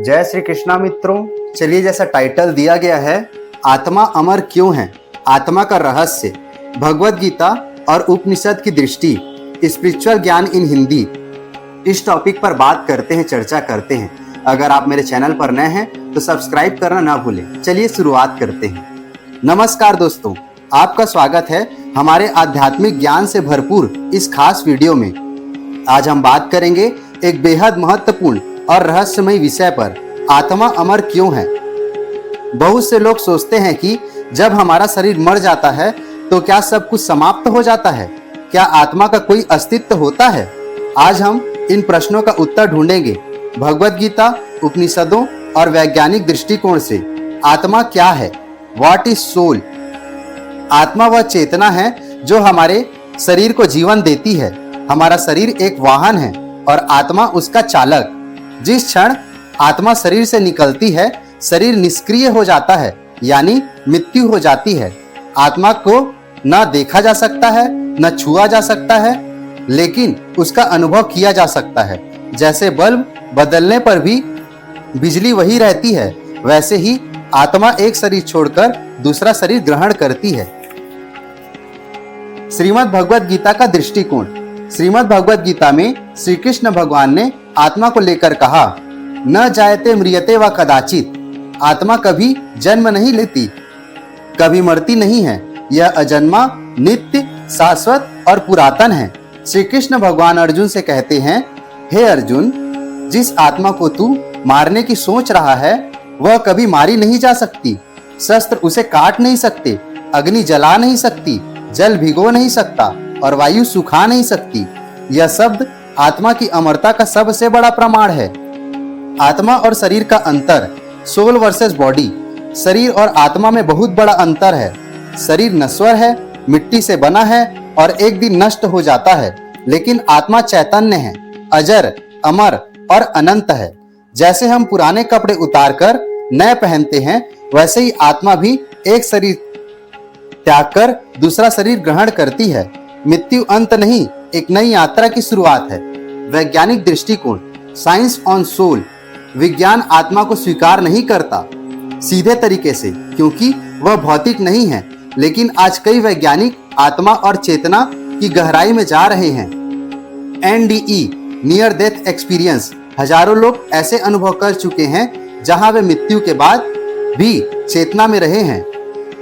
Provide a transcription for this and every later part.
जय श्री कृष्णा मित्रों। चलिए, जैसा टाइटल दिया गया है, आत्मा अमर क्यों है, आत्मा का रहस्य, भगवत गीता और उपनिषद की दृष्टि, स्पिरिचुअल ज्ञान इन हिंदी, इस टॉपिक पर बात करते हैं, चर्चा करते हैं। अगर आप मेरे चैनल पर नए हैं तो सब्सक्राइब करना ना भूलें। चलिए शुरुआत करते हैं। नमस्कार दोस्तों, आपका स्वागत है हमारे आध्यात्मिक ज्ञान से भरपूर इस खास वीडियो में। आज हम बात करेंगे एक बेहद महत्वपूर्ण और रहस्यमय विषय पर, आत्मा अमर क्यों है। बहुत से लोग सोचते हैं कि जब हमारा शरीर मर जाता है तो क्या सब कुछ समाप्त हो जाता है, क्या आत्मा का कोई अस्तित्व होता है। आज हम इन प्रश्नों का उत्तर ढूंढेंगे भगवत गीता, उपनिषदों और वैज्ञानिक दृष्टिकोण से। आत्मा क्या है, व्हाट इज सोल। आत्मा वह चेतना है जो हमारे शरीर को जीवन देती है। हमारा शरीर एक वाहन है और आत्मा उसका चालक। जिस क्षण आत्मा शरीर से निकलती है, शरीर निष्क्रिय हो जाता है, यानी मृत्यु हो जाती है। आत्मा को न देखा जा सकता है, न छुआ जा सकता है, लेकिन उसका अनुभव किया जा सकता है। जैसे बल्ब बदलने पर भी बिजली वही रहती है, वैसे ही आत्मा एक शरीर छोड़कर दूसरा शरीर ग्रहण करती है। श्रीमद् भगवत गीता का दृष्टिकोण। श्रीमद् भगवत गीता में श्री कृष्ण भगवान ने आत्मा को लेकर कहा, न जायते म्रियते व कदाचित। आत्मा कभी जन्म नहीं लेती, कभी मरती नहीं है। यह अजन्मा, नित्य, शाश्वत और पुरातन है। श्री कृष्ण भगवान अर्जुन से कहते हैं, हे अर्जुन, जिस आत्मा को तू मारने की सोच रहा है वह कभी मारी नहीं जा सकती। शस्त्र उसे काट नहीं सकते, अग्नि जला नहीं सकती, जल भिगो नहीं सकता और वायु सुखा नहीं सकती। यह शब्द आत्मा की अमरता का सबसे बड़ा प्रमाण है। आत्मा और शरीर का अंतर, सोल वर्सेस बॉडी। शरीर और आत्मा में बहुत बड़ा अंतर है। शरीर नश्वर है, मिट्टी से बना है और एक दिन नष्ट हो जाता है, लेकिन आत्मा चैतन्य है, अजर, अमर और अनंत है। जैसे हम पुराने कपड़े उतारकर नए पहनते हैं, वैसे ही आत्मा भी एक शरीर त्याग कर दूसरा शरीर ग्रहण करती है। मृत्यु अंत नहीं, एक नई यात्रा की शुरुआत है। वैज्ञानिक दृष्टिकोण, साइंस ऑन सोल। विज्ञान आत्मा को स्वीकार नहीं करता सीधे तरीके से, क्योंकि वह भौतिक नहीं है, लेकिन आज कई वैज्ञानिक आत्मा और चेतना की गहराई में जा रहे हैं। NDE, near death experience. हजारों लोग ऐसे अनुभव कर चुके हैं जहां वे मृत्यु के बाद भी चेतना में रहे हैं।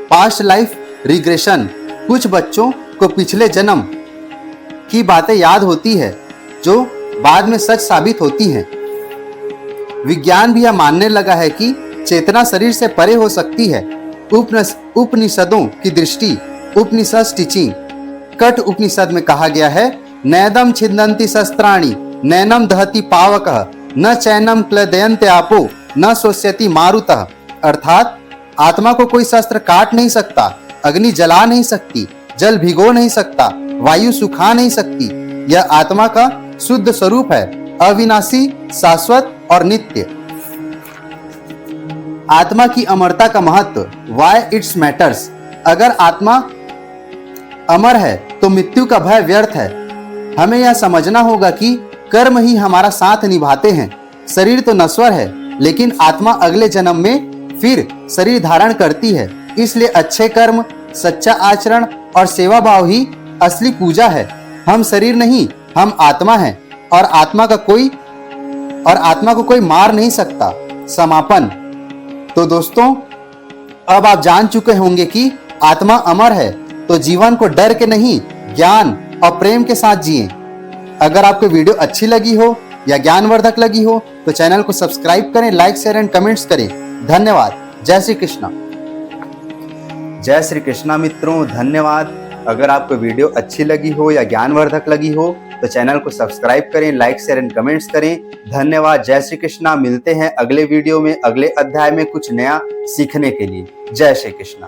Past life regression. कुछ बच्चों को पिछले जन्म की बातें याद होती है जो बाद में सच साबित होती हैं। विज्ञान भी यह मानने लगा है कि चेतना शरीर से परे हो सकती है। उपनिषदों की दृष्टि, उपनिषद टीचिंग। कट उपनिषद में कहा गया है, नैदम छिन्दन्ति शस्त्राणि, नैनम दहति पावकः, न चैनम क्लेदयन्ते आपो, न शोष्यति मारुतः। अर्थात आत्मा को कोई शस्त्र काट नहीं सकता, अग्नि जला नहीं सकती, जल भिगो नहीं सकता, वायु सुखा नहीं सकती। यह आत्मा का शुद्ध स्वरूप है, अविनाशी, शाश्वत और नित्य। आत्मा की अमरता का महत्व, व्हाई इट्स मैटर्स। अगर आत्मा अमर है तो मृत्यु का भय व्यर्थ है। हमें यह समझना होगा कि कर्म ही हमारा साथ निभाते हैं। शरीर तो नश्वर है, लेकिन आत्मा अगले जन्म में फिर शरीर धारण करती है। इसलिए अच्छे कर्म, सच्चा आचरण और सेवा भाव ही असली पूजा है। हम शरीर नहीं, हम आत्मा हैं और आत्मा को कोई मार नहीं सकता। समापन। तो दोस्तों, अब आप जान चुके होंगे कि आत्मा अमर है, तो जीवन को डर के नहीं, ज्ञान और प्रेम के साथ जिएं। अगर आपको वीडियो अच्छी लगी हो या ज्ञानवर्धक लगी हो तो चैनल को सब्सक्राइब करें, लाइक, शेयर एंड कमेंट्स करें। धन्यवाद। जय श्री कृष्णा। जय श्री कृष्णा मित्रों, धन्यवाद। अगर आपको वीडियो अच्छी लगी हो या ज्ञानवर्धक लगी हो तो चैनल को सब्सक्राइब करें, लाइक, शेयर एंड कमेंट्स करें। धन्यवाद। जय श्री कृष्णा। मिलते हैं अगले वीडियो में, अगले अध्याय में कुछ नया सीखने के लिए। जय श्री कृष्णा।